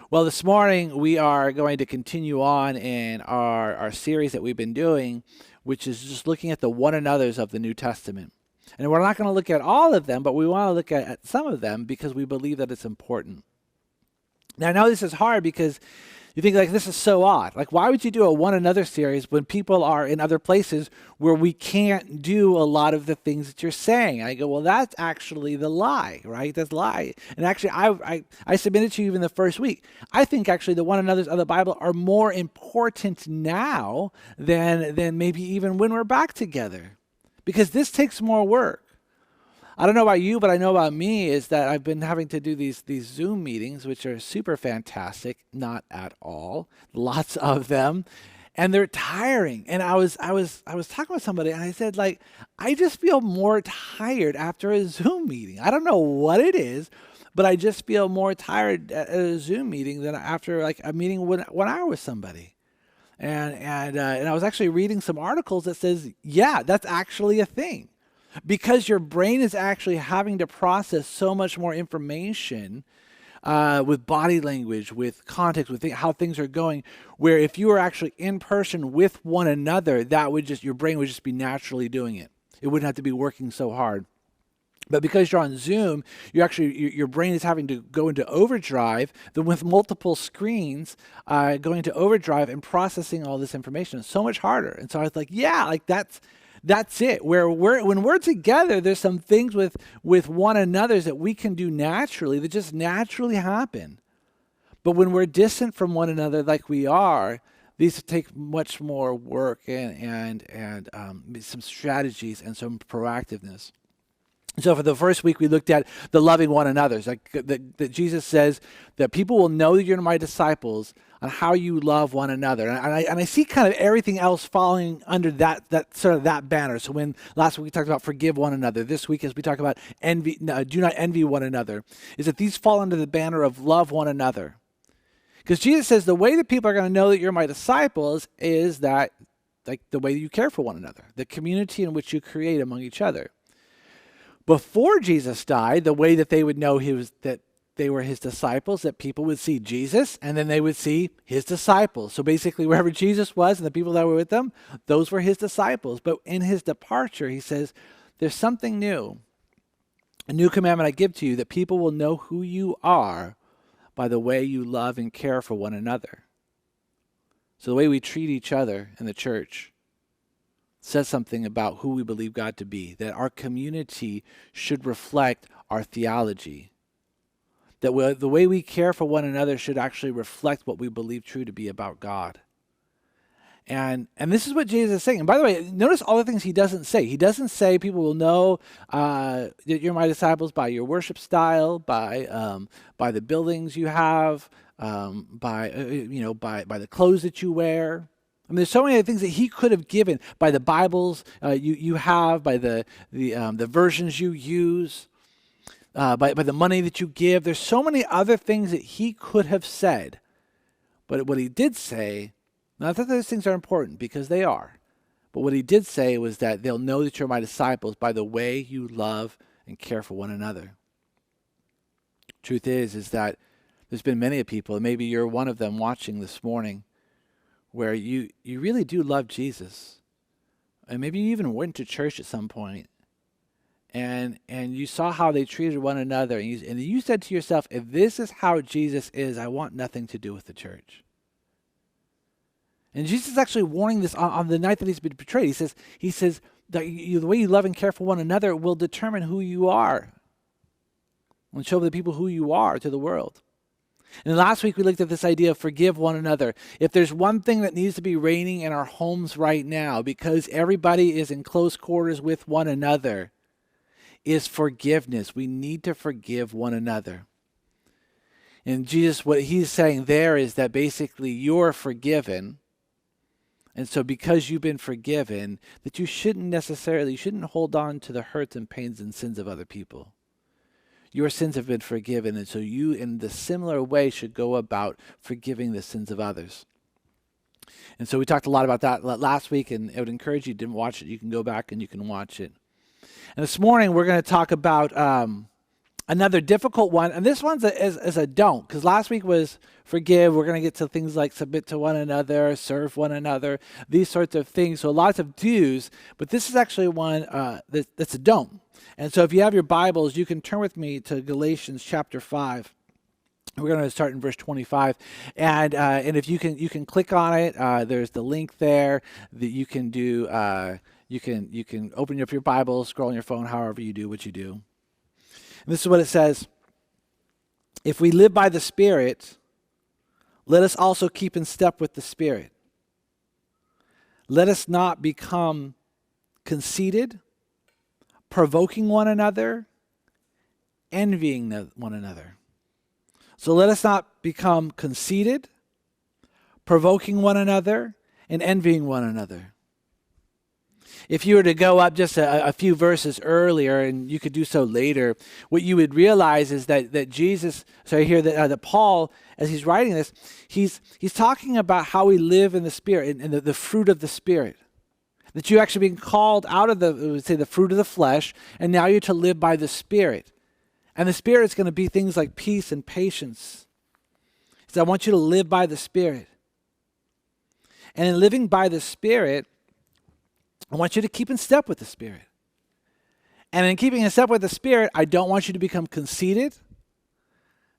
Well, this morning we are going to continue on in our series that we've been doing, which is just looking at the one another's of the New Testament. And we're not going to look at all of them, but we want to look at some of them because we believe that it's important. Now, I know this is hard because you think like this is so odd. Like, why would you do a one another series when people are in other places where we can't do a lot of the things that you're saying? I go, well, that's actually the lie, right? That's lie. And actually, I submitted to you even the first week. I think actually the one another's of the Bible are more important now than maybe even when we're back together, because this takes more work. I don't know about you, but I know about me is that I've been having to do these Zoom meetings, which are super fantastic, not at all, lots of them, and they're tiring. And I was talking with somebody, and I said, like, I just feel more tired after a Zoom meeting. I don't know what it is, but I just feel more tired at a Zoom meeting than after like a meeting one hour with somebody. And I was actually reading some articles that says, yeah, that's actually a thing. Because your brain is actually having to process so much more information with body language, with context, with how things are going, where if you were actually in person with one another, your brain would just be naturally doing it. It wouldn't have to be working so hard. But because you're on Zoom, your brain is having to go into overdrive, then with multiple screens going into overdrive and processing all this information. It's so much harder. And so I was like, yeah, like that's it. When we're together, there's some things with one another that we can do naturally that just naturally happen. But when we're distant from one another like we are, these take much more work and some strategies and some proactiveness. So for the first week, we looked at the loving one another. Like that Jesus says that people will know that you're my disciples on how you love one another. And I see kind of everything else falling under that sort of that banner. So when last week we talked about forgive one another, this week as we talk about do not envy one another, is that these fall under the banner of love one another. Because Jesus says the way that people are going to know that you're my disciples is that like the way you care for one another, the community in which you create among each other. Before Jesus died, the way that they would know that they were his disciples, that people would see Jesus and then they would see his disciples. So basically wherever Jesus was and the people that were with them, those were his disciples. But in his departure, he says, there's something new. A new commandment I give to you, that people will know who you are by the way you love and care for one another. So the way we treat each other in the church says something about who we believe God to be, that our community should reflect our theology, that the way we care for one another should actually reflect what we believe true to be about God. And this is what Jesus is saying. And by the way, notice all the things he doesn't say. He doesn't say people will know that you're my disciples by your worship style, by the buildings you have, by the clothes that you wear. I mean, there's so many other things that he could have given by the Bibles you have, by the versions you use, by the money that you give. There's so many other things that he could have said. But what he did say, not that those things are important, because they are, but what he did say was that they'll know that you're my disciples by the way you love and care for one another. Truth is that there's been many people, and maybe you're one of them watching this morning, where you really do love Jesus. And maybe you even went to church at some point. And you saw how they treated one another. And you said to yourself, if this is how Jesus is, I want nothing to do with the church. And Jesus is actually warning this on the night that he's been betrayed. He says that the way you love and care for one another will determine who you are. And show the people who you are to the world. And last week we looked at this idea of forgive one another. If there's one thing that needs to be reigning in our homes right now, because everybody is in close quarters with one another, is forgiveness. We need to forgive one another. And Jesus, what he's saying there is that basically you're forgiven. And so because you've been forgiven, that you shouldn't hold on to the hurts and pains and sins of other people. Your sins have been forgiven, and so you, in the similar way, should go about forgiving the sins of others. And so we talked a lot about that last week, and I would encourage you, didn't watch it, you can go back and you can watch it. And this morning we're going to talk about Another difficult one, and this one's is a don't, because last week was forgive. We're going to get to things like submit to one another, serve one another, these sorts of things. So lots of do's, but this is actually one that's a don't. And so if you have your Bibles, you can turn with me to Galatians chapter 5. We're going to start in verse 25, and if you can click on it, there's the link there that you can do. You can open up your Bible, scroll on your phone, however you do what you do. And this is what it says: if we live by the Spirit, let us also keep in step with the Spirit. Let us not become conceited, provoking one another, envying one another. So let us not become conceited, provoking one another, and envying one another. If you were to go up just a few verses earlier, and you could do so later, what you would realize is that Jesus, so here that Paul, as he's writing this, he's talking about how we live in the Spirit and the fruit of the Spirit. That you actually being called out of the fruit of the flesh, and now you're to live by the Spirit. And the Spirit is going to be things like peace and patience. He says, I want you to live by the Spirit. And in living by the Spirit, I want you to keep in step with the Spirit. And in keeping in step with the Spirit, I don't want you to become conceited.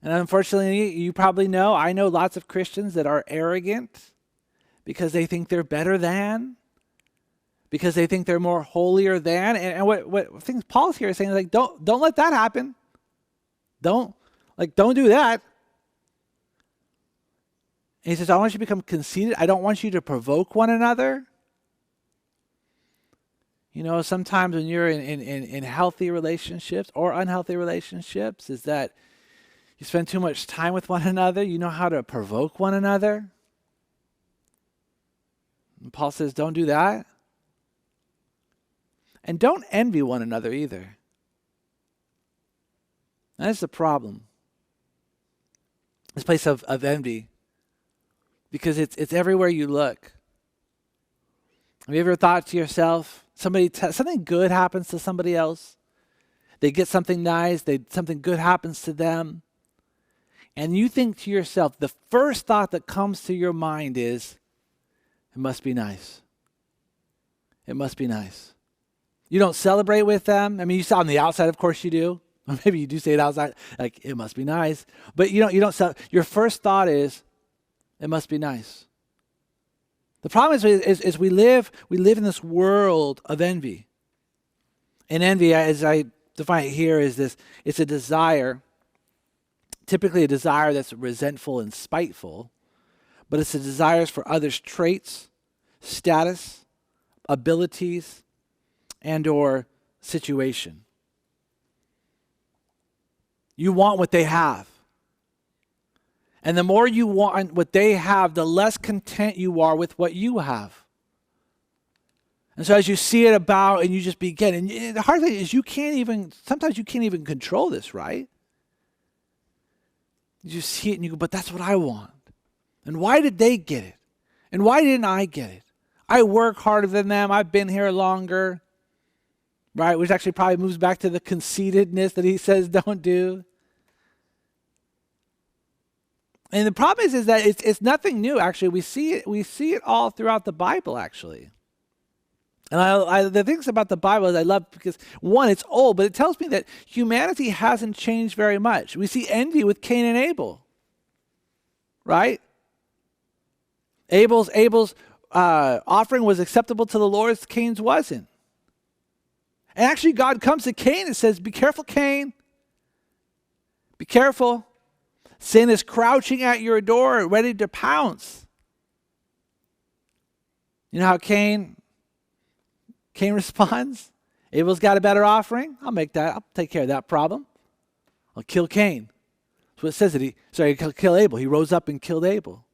And unfortunately, you probably know, I know lots of Christians that are arrogant because they think they're better than, because they think they're more holier than. And what things Paul's here is saying is like, don't let that happen. Don't do that. And he says, I want you to become conceited. I don't want you to provoke one another. You know, sometimes when you're in healthy relationships or unhealthy relationships, is that you spend too much time with one another. You know how to provoke one another. And Paul says, don't do that. And don't envy one another either. That's the problem. This place of envy. Because it's everywhere you look. Have you ever thought to yourself, something good happens to somebody else? They get something nice, something good happens to them. And you think to yourself, the first thought that comes to your mind is, it must be nice. It must be nice. You don't celebrate with them. I mean, you saw on the outside, of course you do. Or maybe you do say it outside, like, it must be nice. But you don't. Your first thought is, it must be nice. The problem is we live in this world of envy. And envy, as I define it here, is this: it's a desire, typically a desire that's resentful and spiteful, but it's a desire for others' traits, status, abilities, and or situation. You want what they have. And the more you want what they have, the less content you are with what you have. And so as you see it about and you just begin, and the hard thing is sometimes you can't even control this, right? You just see it and you go, but that's what I want. And why did they get it? And why didn't I get it? I work harder than them. I've been here longer. Right? Which actually probably moves back to the conceitedness that he says don't do. And the problem is that it's nothing new. Actually, we see it all throughout the Bible. Actually, and the things about the Bible is I love because one, it's old, but it tells me that humanity hasn't changed very much. We see envy with Cain and Abel, right? Abel's offering was acceptable to the Lord, Cain's wasn't. And actually, God comes to Cain and says, "Be careful, Cain. Be careful. Sin is crouching at your door, ready to pounce." You know how Cain responds? Abel's got a better offering. I'll take care of that problem. I'll kill Cain. That's what it says that kill Abel. He rose up and killed Abel.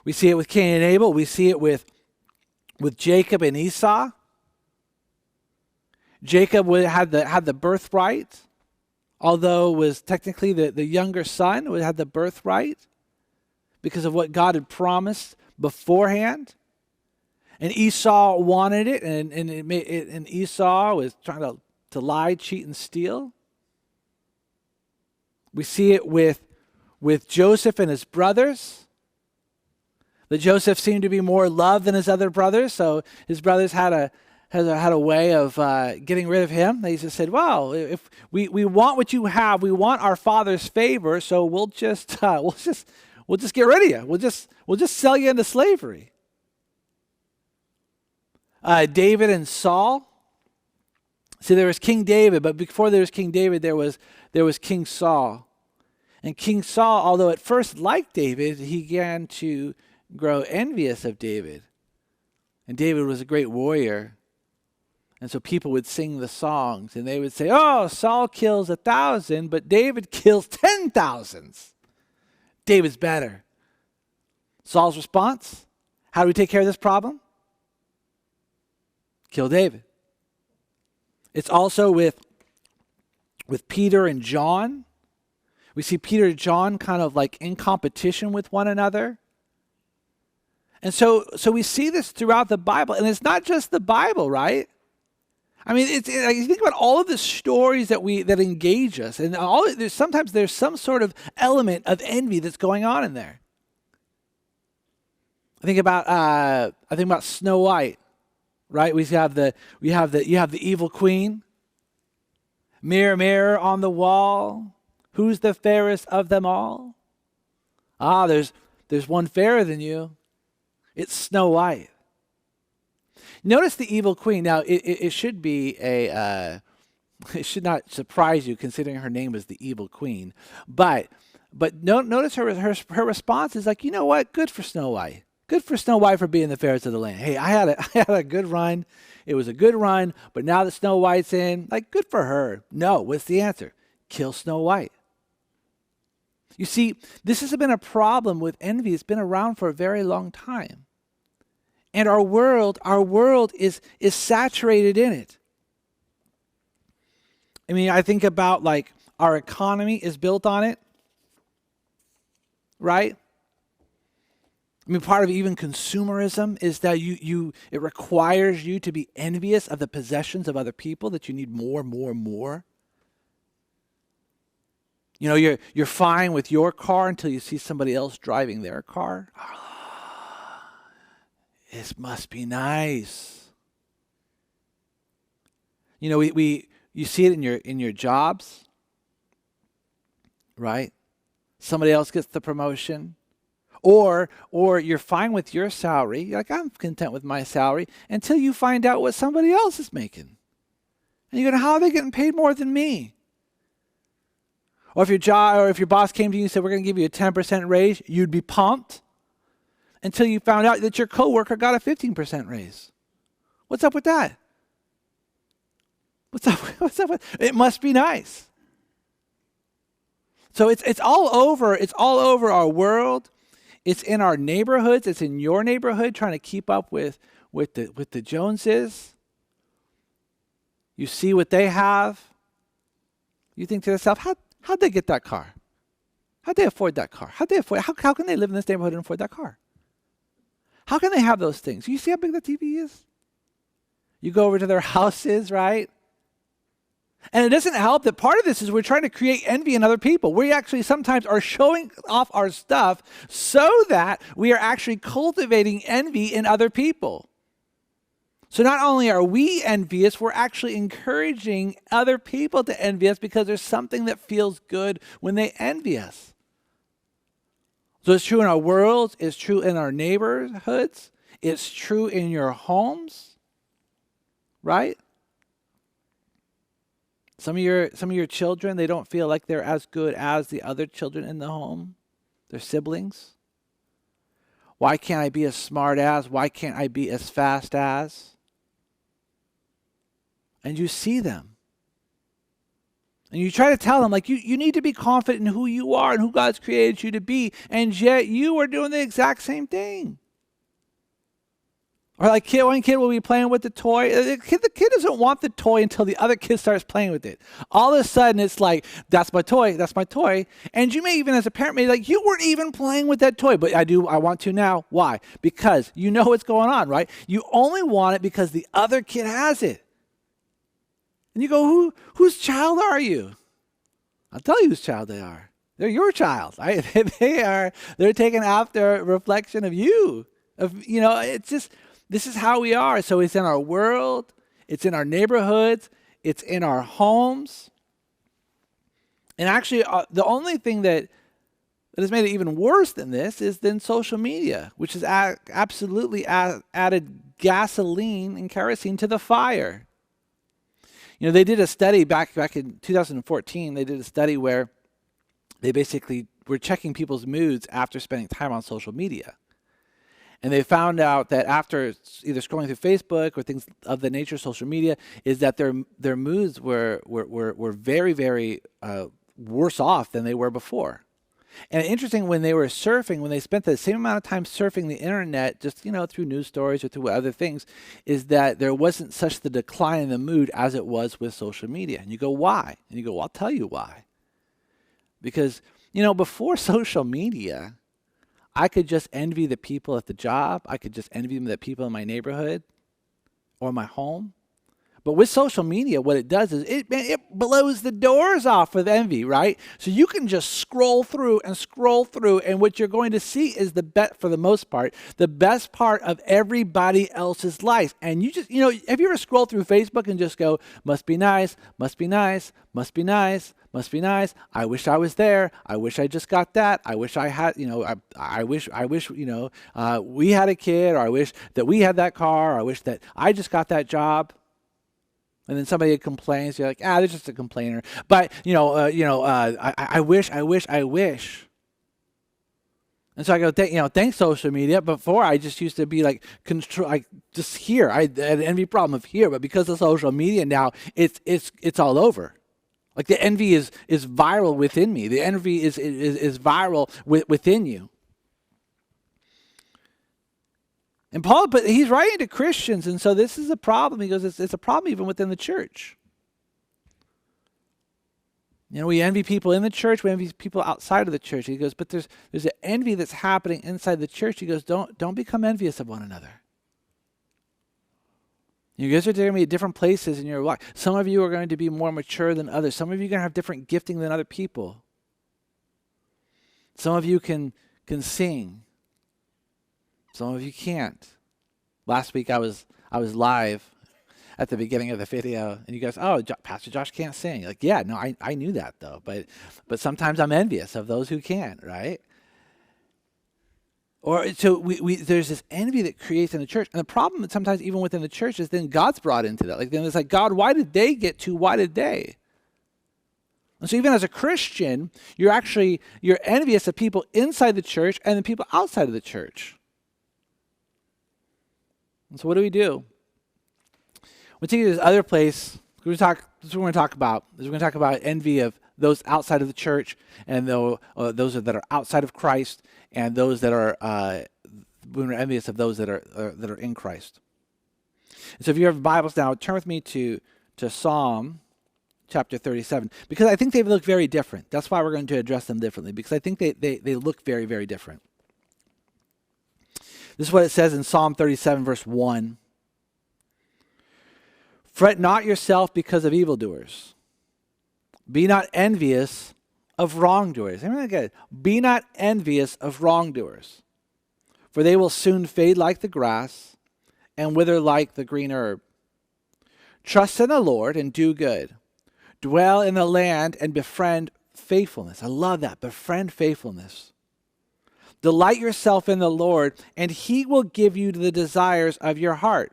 We see it with Cain and Abel. We see it with Jacob and Esau. Jacob had the birthright, although was technically the younger son, who had the birthright because of what God had promised beforehand. And Esau wanted it, and Esau was trying to lie, cheat, and steal. We see it with Joseph and his brothers. That Joseph seemed to be more loved than his other brothers, so his brothers had a way of getting rid of him. They just said, "Well, if we want what you have, we want our father's favor, so we'll just get rid of you. We'll just sell you into slavery." David and Saul. See, there was King David, but before there was King David, there was King Saul. And King Saul, although at first liked David, he began to grow envious of David. And David was a great warrior. And so people would sing the songs, and they would say, "Oh, Saul kills 1,000, but David kills 10,000s. David's better." Saul's response: how do we take care of this problem? Kill David. It's also with Peter and John. We see Peter and John kind of like in competition with one another. And so we see this throughout the Bible. And it's not just the Bible, right? I mean, you think about all of the stories that engage us. And sometimes there's some sort of element of envy that's going on in there. I think about Snow White, right? You have the evil queen. Mirror, mirror on the wall, who's the fairest of them all? Ah, there's one fairer than you. It's Snow White. Notice the evil queen. Now, it should be it should not surprise you considering her name is the evil queen. But notice her response is like, you know what? Good for Snow White. Good for Snow White for being the fairest of the land. Hey, I had a good run. It was a good run, but now that Snow White's in, like, good for her. No, what's the answer? Kill Snow White. You see, this has been a problem with envy. It's been around for a very long time. And our world is saturated in it. I mean, I think about like our economy is built on it, right? I mean, part of even consumerism is that it requires you to be envious of the possessions of other people, that you need more, more, more. You know, you're fine with your car until you see somebody else driving their car. This must be nice. You know, you see it in your jobs, right? Somebody else gets the promotion. Or you're fine with your salary. You're like, I'm content with my salary until you find out what somebody else is making. And you go, how are they getting paid more than me? Or if your boss came to you and said, we're going to give you a 10% raise, you'd be pumped until you found out that your coworker got a 15% raise. What's up with that? What's up with it? Must be nice. So it's all over our world. It's in our neighborhoods. It's in your neighborhood, trying to keep up with the Joneses. You see what they have. You think to yourself, how'd they get that car? How'd they afford that car? How can they live in this neighborhood and afford that car? How can they have those things? You see how big the TV is? You go over to their houses, right? And it doesn't help that part of this is we're trying to create envy in other people. We actually sometimes are showing off our stuff so that we are actually cultivating envy in other people. So not only are we envious, we're actually encouraging other people to envy us because there's something that feels good when they envy us. So it's true in our world, it's true in our neighborhoods, it's true in your homes, right? Some of your children, they don't feel like they're as good as the other children in the home, their siblings. Why can't I be as smart as? Why can't I be as fast as? And you see them. And you try to tell them, like, you need to be confident in who you are and who God's created you to be. And yet you are doing the exact same thing. Or like one kid will be playing with the toy. The kid doesn't want the toy until the other kid starts playing with it. All of a sudden it's like, that's my toy, that's my toy. And you may even as a parent be like, you weren't even playing with that toy. But I want to now. Why? Because you know what's going on, right? You only want it because the other kid has it. And you go, whose child are you? I'll tell you whose child they are. They're your child. They're taken after reflection of you. It's just, this is how we are. So it's in our world, it's in our neighborhoods, it's in our homes. And actually, the only thing that has made it even worse than this is then social media, which has absolutely added gasoline and kerosene to the fire. They did a study back in 2014. They did a study where they basically were checking people's moods after spending time on social media. And they found out that after either scrolling through Facebook or things of the nature of social media, is that their moods were very, very worse off than they were before. And interesting, when they were surfing, when they spent the same amount of time surfing the internet, just through news stories or through other things, is that there wasn't such the decline in the mood as it was with social media. And you go, why? And you go, well, I'll tell you why. Because before social media, I could just envy the people at the job. I could just envy the people in my neighborhood or my home. But with social media, what it does is it blows the doors off with envy, right? So you can just scroll through, and what you're going to see is for the most part, the best part of everybody else's life. And you just, have you ever scrolled through Facebook and just go, must be nice, must be nice, must be nice, must be nice. I wish I was there. I wish I just got that. I wish I had, I wish, we had a kid, or I wish that we had that car, or I wish that I just got that job. And then somebody complains, you're like, they're just a complainer. But, I wish. And so I go, thanks social media. Before I just used to be like, just here. I had an envy problem of here, but because of social media now, it's all over. Like the envy is viral within me. The envy is viral within you. And Paul, but he's writing to Christians, and so this is a problem. He goes, it's a problem even within the church. We envy people in the church, we envy people outside of the church. He goes, but there's an envy that's happening inside the church. He goes, don't become envious of one another. You guys are going to be at different places in your life. Some of you are going to be more mature than others. Some of you are going to have different gifting than other people. Some of you can sing. Some of you can't. Last week I was live at the beginning of the video, and you guys, Pastor Josh can't sing. Like, yeah, no, I knew that though. But sometimes I'm envious of those who can, right? Or so we there's this envy that creates in the church, and the problem sometimes even within the church is then God's brought into that. Like then it's like, God, why did they get to? Why did they? And so even as a Christian, you're envious of people inside the church and the people outside of the church. And so what do? We'll take you to this other place. This is what we're going to talk about. We're going to talk about envy of those outside of the church, and those that are outside of Christ, and those that are we're envious of those that are in Christ. And so if you have Bibles now, turn with me to Psalm chapter 37, because I think they look very different. That's why we're going to address them differently, because I think they look very, very different. This is what it says in Psalm 37, verse 1. Fret not yourself because of evildoers. Be not envious of wrongdoers. Be not envious of wrongdoers, for they will soon fade like the grass and wither like the green herb. Trust in the Lord and do good. Dwell in the land and befriend faithfulness. I love that. Befriend faithfulness. Delight yourself in the Lord, and he will give you the desires of your heart.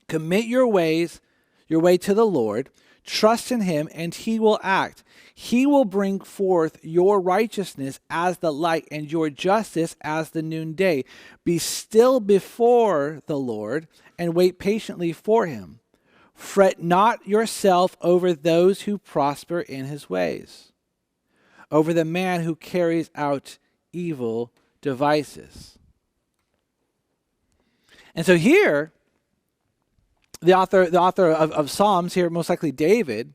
Commit your way to the Lord. Trust in him, and he will act. He will bring forth your righteousness as the light and your justice as the noonday. Be still before the Lord and wait patiently for him. Fret not yourself over those who prosper in his ways, over the man who carries out evil devices. And so here, the author of Psalms here, most likely David,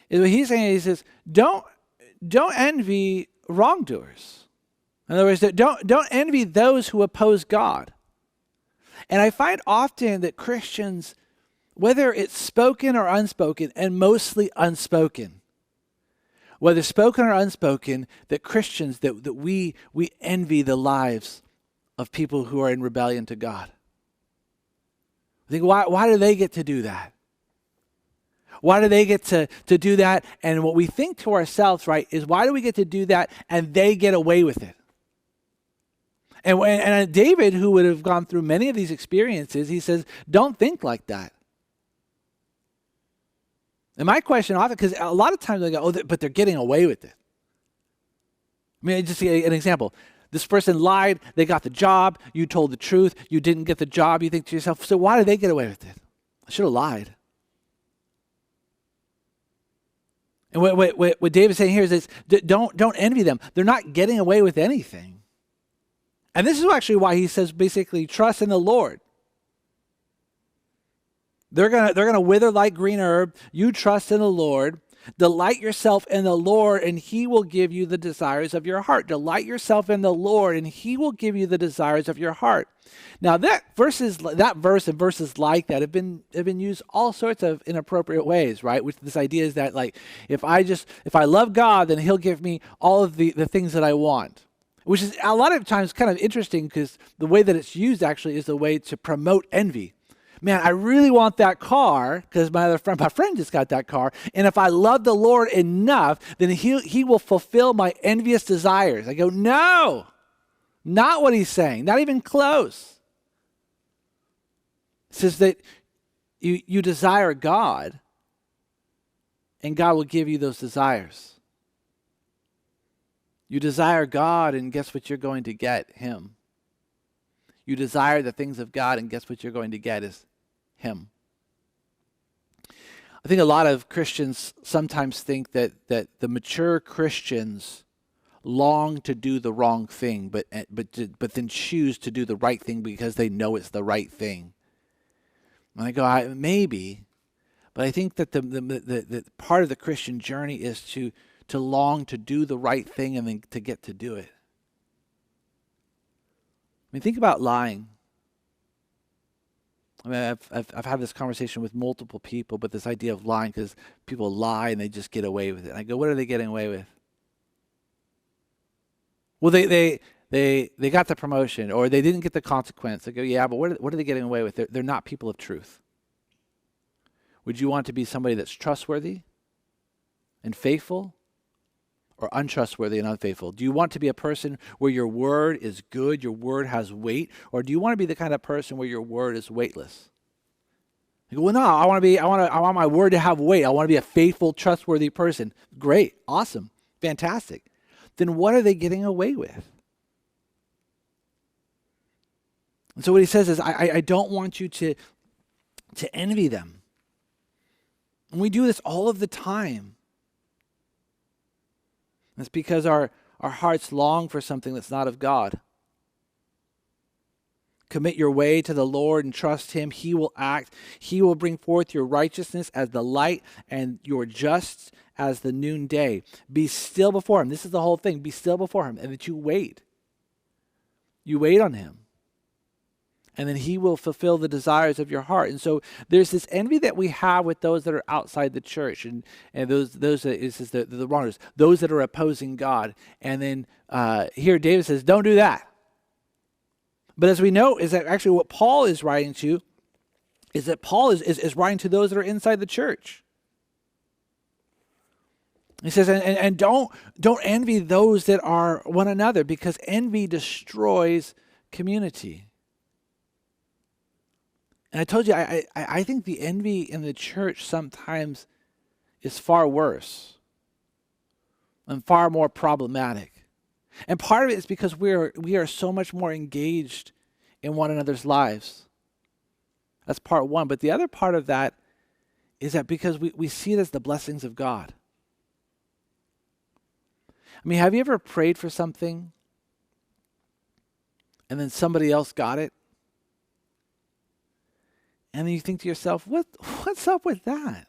is what he's saying. He says, don't envy wrongdoers. In other words, don't envy those who oppose God. And I find often that Christians, whether it's spoken or unspoken, and mostly unspoken, whether spoken or unspoken, that Christians, that we envy the lives of people who are in rebellion to God. I think, why do they get to do that? Why do they get to do that? And what we think to ourselves, right, is why do we get to do that and they get away with it? And David, who would have gone through many of these experiences, he says, don't think like that. And my question often, because a lot of times they go, oh, but they're getting away with it. I mean, just an example. This person lied, they got the job, you told the truth, you didn't get the job. You think to yourself, so why did they get away with it? I should have lied. And what David's saying here is this, don't envy them. They're not getting away with anything. And this is actually why he says basically trust in the Lord. They're gonna wither like green herb. You trust in the Lord. Delight yourself in the Lord, and he will give you the desires of your heart. Delight yourself in the Lord, and he will give you the desires of your heart. Now that verse and verses like that have been used all sorts of inappropriate ways, right? Which this idea is that, like, if I love God, then he'll give me all of the things that I want. Which is a lot of times kind of interesting because the way that it's used actually is the way to promote envy. Man, I really want that car because my friend just got that car. And if I love the Lord enough, then he will fulfill my envious desires. I go, no, not what he's saying, not even close. It says that you desire God and God will give you those desires. You desire God, and guess what you're going to get? Him. You desire the things of God, and guess what you're going to get is Him. I think a lot of Christians sometimes think that the mature Christians long to do the wrong thing, but then choose to do the right thing because they know it's the right thing. And I go, maybe, but I think that the part of the Christian journey is to long to do the right thing and then to get to do it. I mean, think about lying. I mean, I've had this conversation with multiple people, but this idea of lying, because people lie and they just get away with it. And I go, what are they getting away with? Well, they got the promotion, or they didn't get the consequence. I go, yeah, but what are they getting away with? They're not people of truth. Would you want to be somebody that's trustworthy and faithful, or untrustworthy and unfaithful? Do you want to be a person where your word is good, your word has weight, or do you want to be the kind of person where your word is weightless? You go, well, no, I want my word to have weight. I want to be a faithful, trustworthy person. Great, awesome, fantastic. Then what are they getting away with? And so what he says is, I don't want you to envy them. And we do this all of the time. It's because our hearts long for something that's not of God. Commit your way to the Lord and trust Him. He will act. He will bring forth your righteousness as the light and your just as the noonday. Be still before Him. This is the whole thing. Be still before Him, and that you wait. You wait on Him. And then He will fulfill the desires of your heart. And so there's this envy that we have with those that are outside the church, and those that the wrongers, those that are opposing God. And then here David says, don't do that. But as we know, is that actually what Paul is writing to, is that Paul is writing to those that are inside the church. He says, and don't envy those that are one another, because envy destroys community. And I told you, I think the envy in the church sometimes is far worse and far more problematic. And part of it is because we are so much more engaged in one another's lives. That's part one. But the other part of that is that because we see it as the blessings of God. I mean, have you ever prayed for something and then somebody else got it? And then you think to yourself, what's up with that?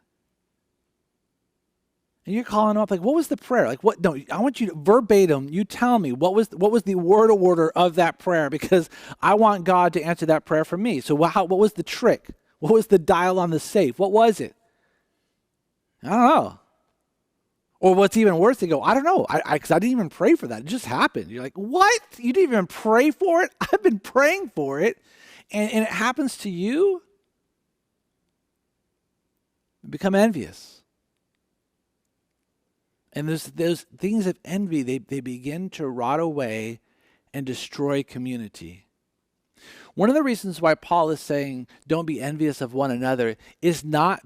And you're calling them up like, what was the prayer? Like, what? No, I want you to verbatim, you tell me what was the word order of that prayer, because I want God to answer that prayer for me. So what was the trick? What was the dial on the safe? What was it? I don't know. Or what's even worse, they go, I don't know, because I didn't even pray for that. It just happened. You're like, what? You didn't even pray for it? I've been praying for it. And it happens to you? You become envious. And those things of envy, they begin to rot away and destroy community. One of the reasons why Paul is saying don't be envious of one another is not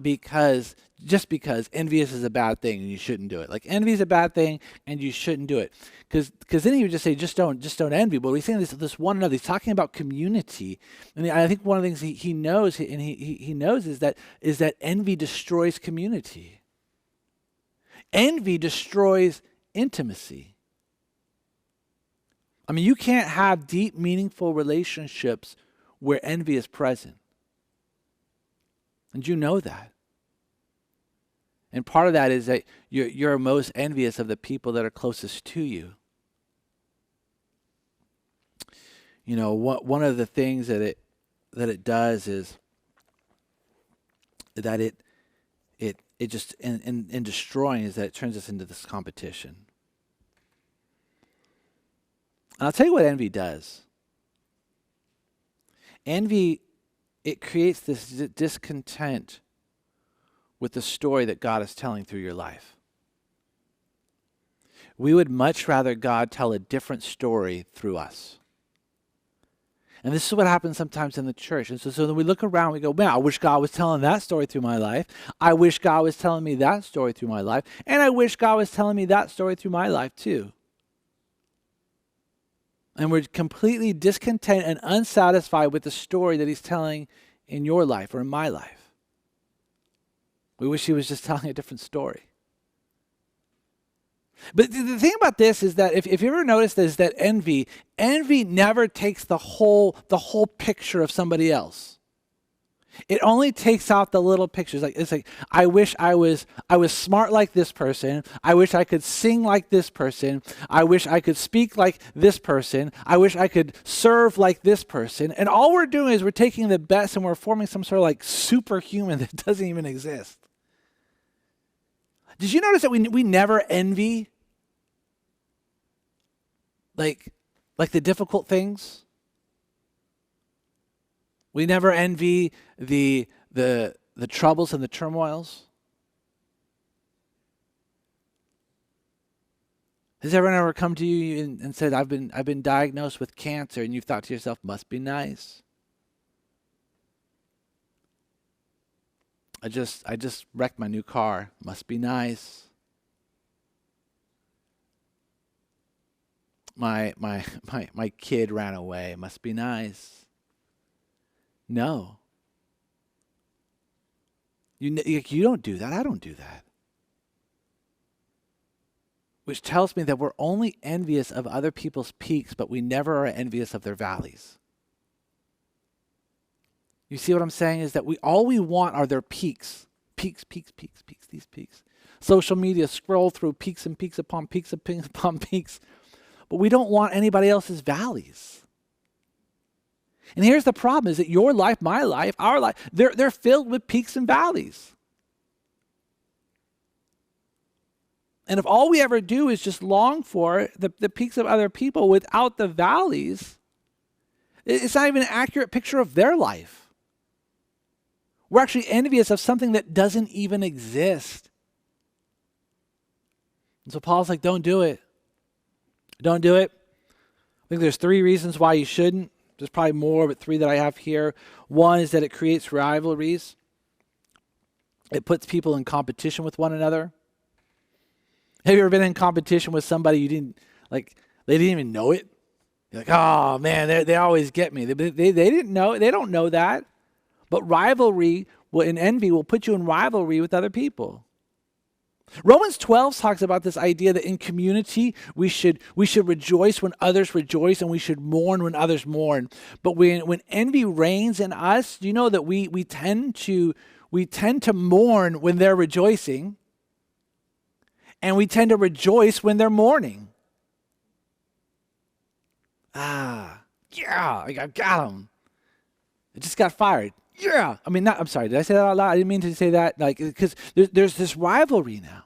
just because envious is a bad thing and you shouldn't do it. Like envy is a bad thing and you shouldn't do it. Because then he would just say just don't envy. But he's saying this one another. He's talking about community. And I think one of the things he knows and he knows is that envy destroys community. Envy destroys intimacy. I mean, you can't have deep, meaningful relationships where envy is present. And you know that. And part of that is that you're most envious of the people that are closest to you. You know, one of the things that it does is that it just in destroying is that it turns us into this competition. And I'll tell you what envy does. Envy, it creates this discontent with the story that God is telling through your life. We would much rather God tell a different story through us. And this is what happens sometimes in the church. And so then we look around, we go, man, I wish God was telling that story through my life. I wish God was telling me that story through my life. And I wish God was telling me that story through my life too. And we're completely discontent and unsatisfied with the story that he's telling in your life or in my life. We wish he was just telling a different story. But the thing about this is that if you ever notice this, that envy never takes the whole picture of somebody else. It only takes out the little pictures. It's like I wish I was smart like this person. I wish I could sing like this person. I wish I could speak like this person. I wish I could serve like this person. And all we're doing is we're taking the best and we're forming some sort of like superhuman that doesn't even exist. Did you notice that we never envy like the difficult things? We never envy the troubles and the turmoils. Has everyone ever come to you and said, I've been diagnosed with cancer, and you've thought to yourself, must be nice. I just wrecked my new car. Must be nice. My kid ran away. Must be nice. No. You don't do that. I don't do that. Which tells me that we're only envious of other people's peaks, but we never are envious of their valleys. You see what I'm saying is that all we want are their peaks. Peaks, these peaks. Social media, scroll through peaks and peaks upon peaks and peaks upon peaks. But we don't want anybody else's valleys. And here's the problem is that your life, my life, our life, they're filled with peaks and valleys. And if all we ever do is just long for the peaks of other people without the valleys, it's not even an accurate picture of their life. We're actually envious of something that doesn't even exist. And so Paul's like, don't do it. Don't do it. I think there's 3 reasons why you shouldn't. There's probably more, but 3 that I have here. One is that it creates rivalries. It puts people in competition with one another. Have you ever been in competition with somebody you didn't, like, they didn't even know it? You're like, oh man, they always get me. They didn't know, they don't know that. But rivalry and envy will put you in rivalry with other people. Romans 12 talks about this idea that in community we should rejoice when others rejoice and we should mourn when others mourn. But when envy reigns in us, you know that we tend to mourn when they're rejoicing, and we tend to rejoice when they're mourning. Yeah, I got him. I just got fired. Yeah. I'm sorry. Did I say that out loud? I didn't mean to say that. Like, because there's this rivalry now.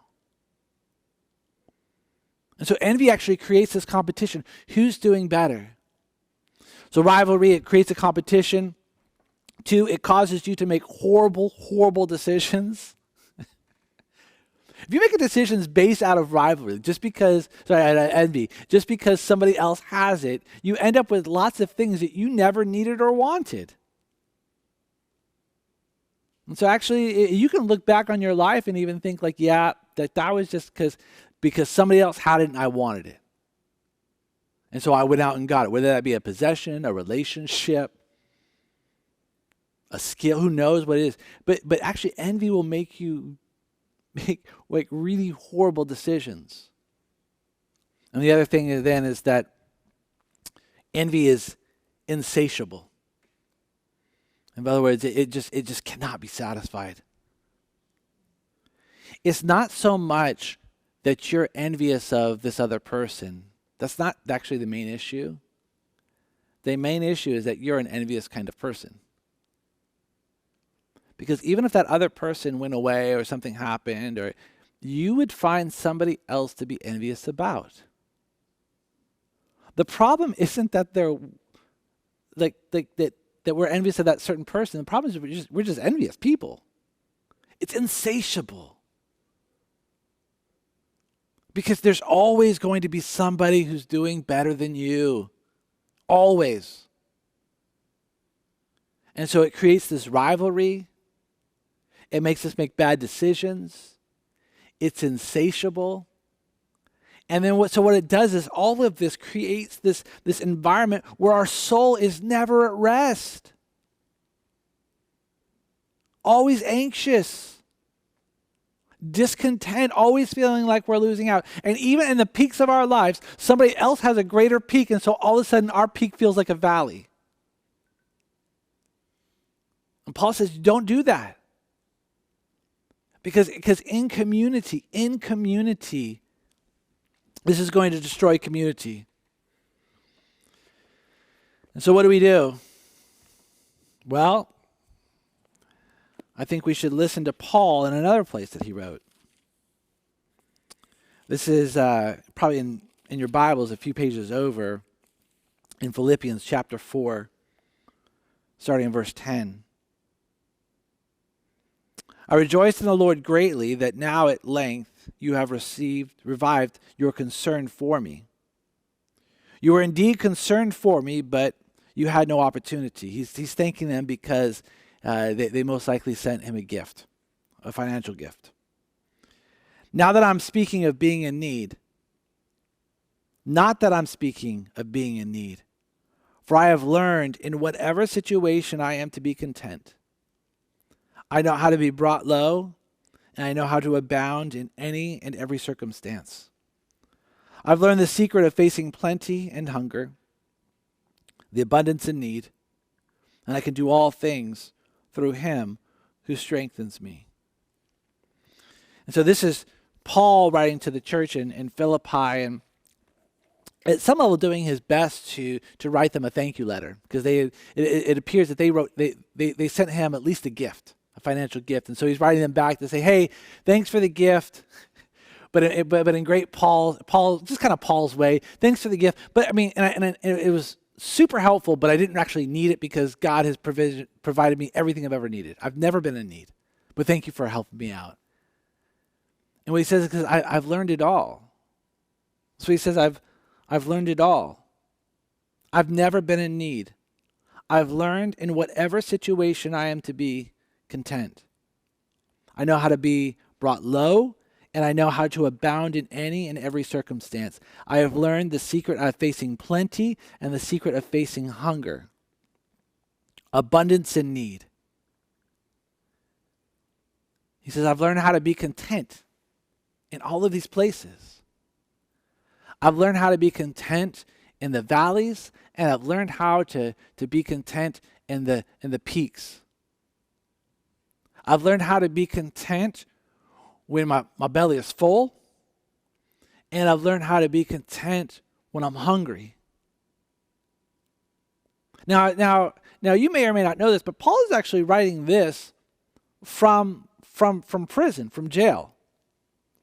And so envy actually creates this competition. Who's doing better? So rivalry, it creates a competition. 2, it causes you to make horrible, horrible decisions. If you make decisions based out of rivalry, envy, just because somebody else has it, you end up with lots of things that you never needed or wanted. And so actually, you can look back on your life and even think like, yeah, that was just because somebody else had it and I wanted it. And so I went out and got it, whether that be a possession, a relationship, a skill, who knows what it is. But actually, envy will make you make like really horrible decisions. And the other thing then is that envy is insatiable. In other words, it just cannot be satisfied. It's not so much that you're envious of this other person. That's not actually the main issue. The main issue is that you're an envious kind of person. Because even if that other person went away or something happened, or you would find somebody else to be envious about. The problem isn't that they're that we're envious of that certain person. The problem is we're just envious people. It's insatiable. Because there's always going to be somebody who's doing better than you. Always. And so it creates this rivalry. It makes us make bad decisions. It's insatiable. And then what it does is all of this creates this environment where our soul is never at rest. Always anxious. Discontent, always feeling like we're losing out. And even in the peaks of our lives, somebody else has a greater peak, and so all of a sudden our peak feels like a valley. And Paul says, don't do that. Because in community, this is going to destroy community. And so what do we do? Well, I think we should listen to Paul in another place that he wrote. This is probably in your Bibles a few pages over in Philippians chapter 4, starting in verse 10. I rejoice in the Lord greatly that now at length you have revived your concern for me. You were indeed concerned for me, but you had no opportunity. He's thanking them because they most likely sent him a gift, a financial gift. Now that I'm speaking of being in need, not that I'm speaking of being in need, for I have learned in whatever situation I am to be content. I know how to be brought low, and I know how to abound in any and every circumstance. I've learned the secret of facing plenty and hunger, the abundance and need, and I can do all things through him who strengthens me. And so this is Paul writing to the church in Philippi, and at some level doing his best to write them a thank you letter, because it appears that they sent him at least a gift, a financial gift. And so he's writing them back to say, hey, thanks for the gift. But in great Paul, just kind of Paul's way, thanks for the gift. But I mean, and it was super helpful, but I didn't actually need it because God has provided me everything I've ever needed. I've never been in need, but thank you for helping me out. And what he says is because I've learned it all. So he says, I've learned it all. I've never been in need. I've learned in whatever situation I am to be content. I know how to be brought low, and I know how to abound in any and every circumstance. I have learned the secret of facing plenty and the secret of facing hunger, abundance and need. He says, I've learned how to be content in all of these places. I've learned how to be content in the valleys, and I've learned how to be content in the peaks. I've learned how to be content when my belly is full, and I've learned how to be content when I'm hungry. Now you may or may not know this, but Paul is actually writing this from prison, from jail,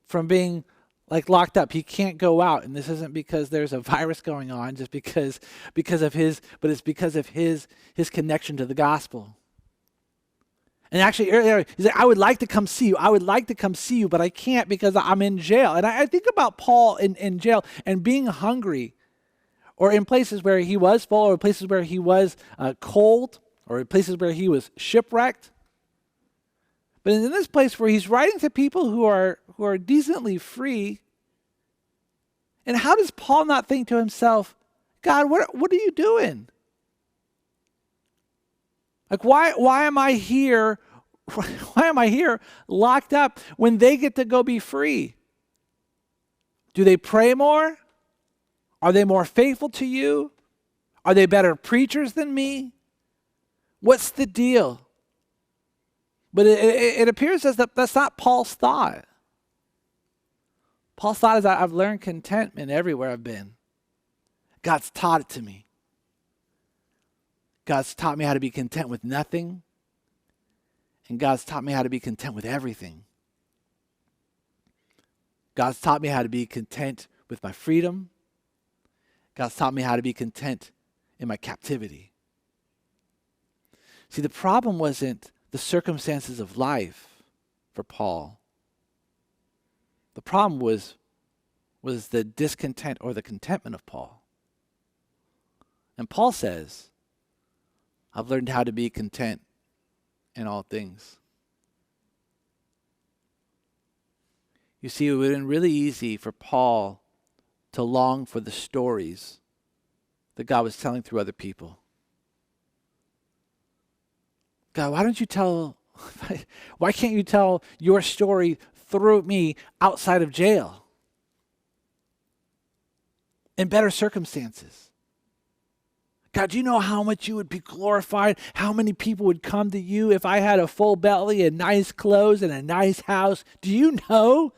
from being like locked up. He can't go out. And this isn't because there's a virus going on, just because of his, but it's because of his connection to the gospel. And actually, earlier, he's like, I would like to come see you. I would like to come see you, but I can't because I'm in jail. And I think about Paul in jail and being hungry, or in places where he was full, or places where he was cold, or in places where he was shipwrecked. But in this place where he's writing to people who are decently free, and how does Paul not think to himself, God, what are you doing? Like, why am I here? Why am I here locked up when they get to go be free? Do they pray more? Are they more faithful to you? Are they better preachers than me? What's the deal? But it appears as that that's not Paul's thought. Paul's thought is that I've learned contentment everywhere I've been. God's taught it to me. God's taught me how to be content with nothing. And God's taught me how to be content with everything. God's taught me how to be content with my freedom. God's taught me how to be content in my captivity. See, the problem wasn't the circumstances of life for Paul. The problem was the discontent or the contentment of Paul. And Paul says, I've learned how to be content in all things. You see, it would have been really easy for Paul to long for the stories that God was telling through other people. God, why can't you tell your story through me outside of jail? In better circumstances. God, do you know how much you would be glorified? How many people would come to you if I had a full belly and nice clothes and a nice house? Do you know?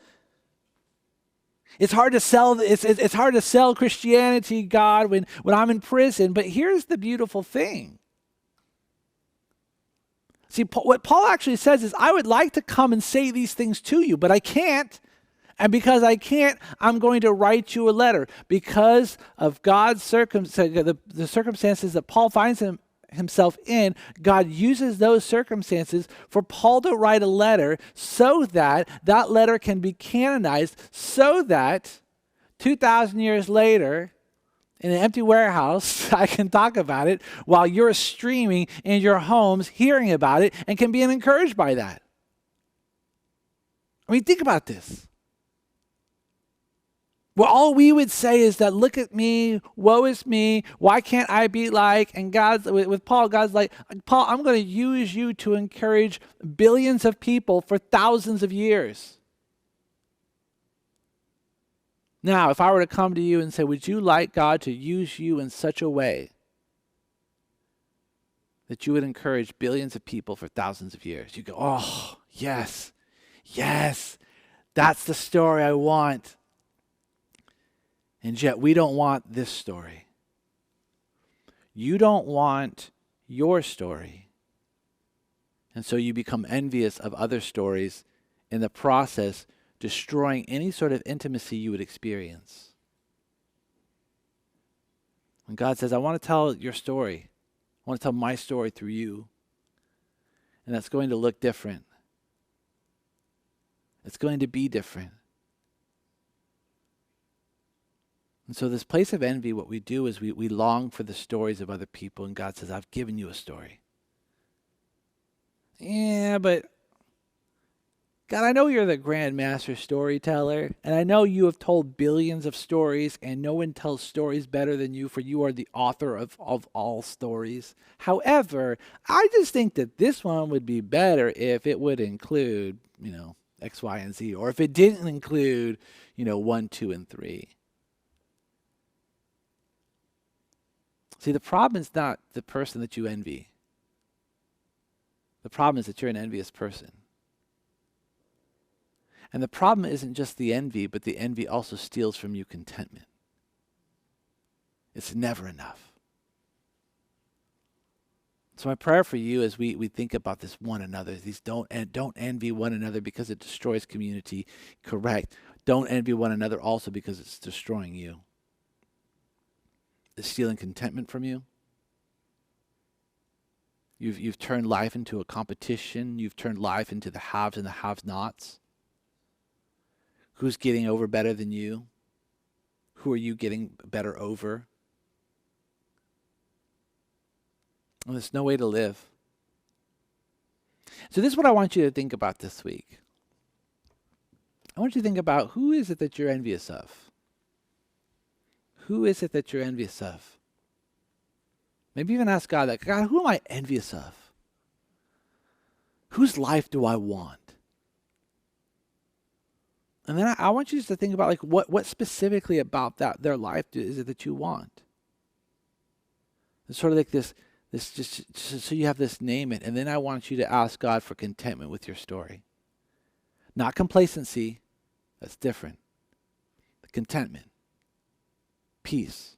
It's hard to sell. It's hard to sell Christianity, God, when I'm in prison. But here's the beautiful thing. See, what Paul actually says is, I would like to come and say these things to you, but I can't. And because I can't, I'm going to write you a letter. Because of God's the circumstances that Paul finds himself in, God uses those circumstances for Paul to write a letter so that that letter can be canonized, so that 2,000 years later, in an empty warehouse, I can talk about it while you're streaming in your homes, hearing about it, and can be encouraged by that. I mean, think about this. Well, all we would say is that, look at me, woe is me, why can't I be like, and with Paul, God's like, Paul, I'm going to use you to encourage billions of people for thousands of years. Now, if I were to come to you and say, would you like God to use you in such a way that you would encourage billions of people for thousands of years? You go, oh, yes, that's the story I want. And yet we don't want this story. You don't want your story. And so you become envious of other stories, in the process destroying any sort of intimacy you would experience. When God says, I want to tell your story. I want to tell my story through you. And that's going to look different. It's going to be different. And so this place of envy, what we do is we long for the stories of other people, and God says, I've given you a story. Yeah, but God, I know you're the grand master storyteller, and I know you have told billions of stories, and no one tells stories better than you, for you are the author of all stories. However, I just think that this one would be better if it would include, X, Y, and Z, or if it didn't include, 1, 2, and 3. See, the problem is not the person that you envy. The problem is that you're an envious person. And the problem isn't just the envy, but the envy also steals from you contentment. It's never enough. So my prayer for you as we think about this one another, these don't envy one another because it destroys community. Correct. Don't envy one another also because it's destroying you. It's stealing contentment from you. You've turned life into a competition. You've turned life into the haves and the have-nots. Who's getting over better than you? Who are you getting better over? And there's no way to live. So this is what I want you to think about this week. I want you to think about, who is it that you're envious of? Who is it that you're envious of? Maybe even ask God, like, God, who am I envious of? Whose life do I want? And then I want you just to think about, like, what specifically about their life is it that you want? It's sort of like this just so you have this, name it. And then I want you to ask God for contentment with your story. Not complacency. That's different. Contentment. Peace.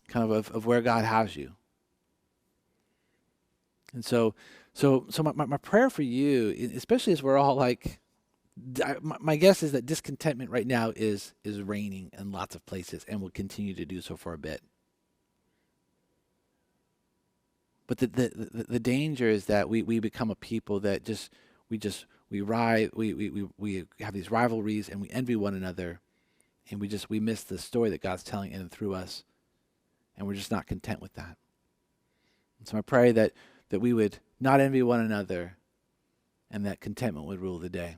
Kind of where God has you. And so my prayer for you, especially as we're all like, my guess is that discontentment right now is reigning in lots of places and will continue to do so for a bit. But the danger is that we become a people that we have these rivalries and we envy one another, and we miss the story that God's telling in and through us, and we're just not content with that. And so I pray that we would not envy one another, and that contentment would rule the day.